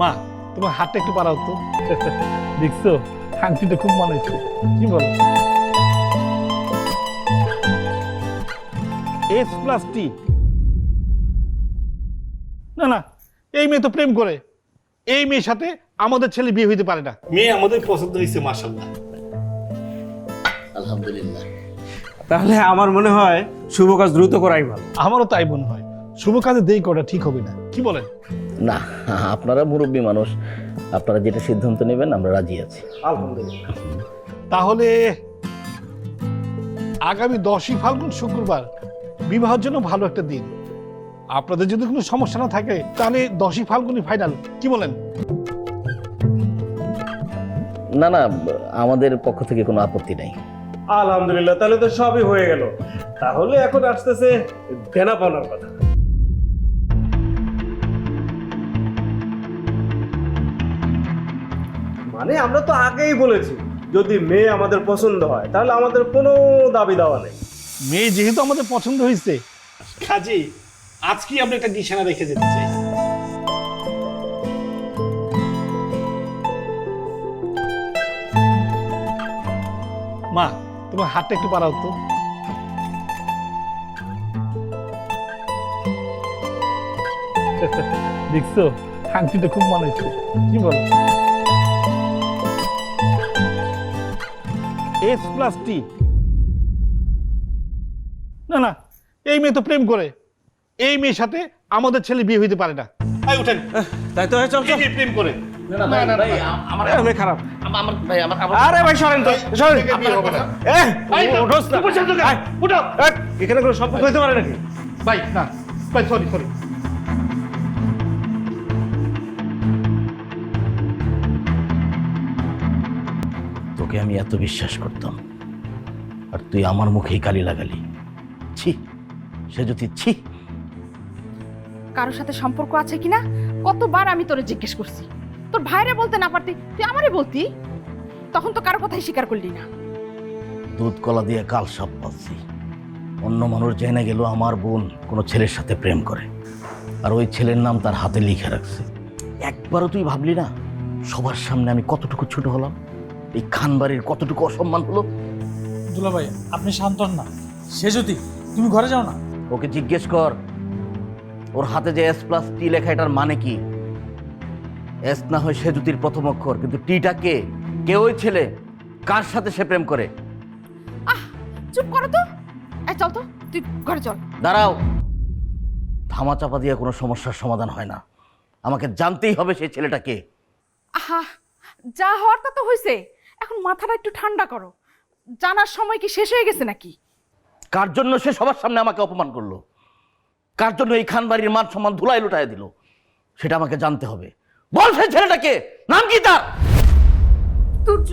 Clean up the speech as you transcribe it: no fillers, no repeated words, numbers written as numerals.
মা তোমার হাতটা একটু বাড়াও তো। দেখছো আংটিটা খুব মানাইছে, কি বল? S+T না না, এই মেয়ে তো প্রেম করে। এই মেয়ের সাথে আমাদের ছেলে বিয়ে হইতে পারে না। মেয়ে আমাদের পছন্দ হয়েছে মাশাআল্লাহ। আলহামদুলিল্লাহ। তাহলে আমার মনে হয় শুভ কাজ দ্রুত করাই ভালো। আমারও তাই মনে হয়, শুভ কাজে দেরি করা ঠিক হবে না, কি বলেন? না, আপনারা মুরব্বী মানুষ, আপনারা যেটা সিদ্ধান্ত নেবেন আমরা রাজি আছি। আলহামদুলিল্লাহ। তাহলে আগামী 10ই ফাল্গুন শুক্রবার বিবাহের জন্য ভালো একটা দিন। আপনাদের যদি কোনো সমস্যা না থাকে তাহলে 10ই ফাল্গুনই ফাইনাল, কি বলেন? না না, আমাদের পক্ষ থেকে কোনো আপত্তি নাই। আলহামদুলিল্লাহ, তাহলে তো সবই হয়ে গেল। তাহলে এখন আসতেছে দেনা পাওনার কথা। মানে আমরা তো আগেই বলেছি যদি মেয়ে আমাদের পছন্দ হয় তাহলে আমাদের কোনো দাবি দাওয়া নেই। মেয়ে যেহেতু আমাদের পছন্দ হয়েছে, কাজে আজকেই আমরা একটা নিশানা রেখে যেতে চাই। মা তোমার হাতটা একটু বাড়াও তো। দেখছো আংটিটা খুব মানাইছে, কি বল? S+T না না, এই মেয়ে তো প্রেম করে। এই মেয়ের সাথে আমাদের ছেলে বিয়ে হইতে পারে না। এই উঠেন, তাই তো চল এই মেয়ে প্রেম করে। আমি খারাপ। আমার ভাই আমার আরে ভাই সরেন তো, সরেন। বিয়ে হবে না। এই ওঠোস না। উঠো। এখানে কোনো সম্পর্ক হইতে পারে নাকি? ভাই না, ভাই সরি সরি। তোকে আমি এত বিশ্বাস করতাম আর তুই আমার মুখেই কালি লাগালি। ছি, সে যদি ছি। কারোর সাথে সম্পর্ক আছে কিনা কতবার আমি তোরে জিজ্ঞেস করছি। তোর ভাইরে বলতে না পারতি তুই আমারে বলতি, তখন তো কারো কথাই স্বীকার করলি না। দুধ কলা দিয়ে কাল সব পাচ্ছি। অন্য মানুষ জেনে গেল আমার বোন কোনো ছেলের সাথে প্রেম করে, আর ওই ছেলের নাম তার হাতে লিখে রাখছে। একবারও তুই ভাবলি না সবার সামনে আমি কতটুকু ছোট হলাম, এই খানবাড়ির কতটুকু অসম্মান হলো? দুলা ভাই আপনি শান্ত হন না। সে যদি তুমি ঘরে যাও না। ওকে জিজ্ঞেস কর ওর হাতে যে S+T লেখা এটার মানে কি। এস না হয় সেজুতির প্রথম অক্ষর, কিন্তু টিটা কে? কে ওই ছেলে? কার সাথে সে প্রেম করে? আহ চুপ করো তো। এই চল তো, তুই ঘরে চল। দাঁড়াও, ধামাচাপা দিয়ে কোনো সমস্যার সমাধান হয় না। আমাকে জানতেই হবে সেই ছেলেটা কে। আহা, যা হওয়ার তা তো হয়েছে, এখন মাথাটা একটু ঠান্ডা করো। জানার সময় কি শেষ হয়ে গেছে নাকি? কার জন্য সে সবার সামনে আমাকে অপমান করলো, কার জন্য এই খানবাড়ির মান সম্মান ধুলায় লুটায় দিল, সেটা আমাকে জানতে হবে। বল সেই ছেলেটা কে, নাম কি তার? তুর্য।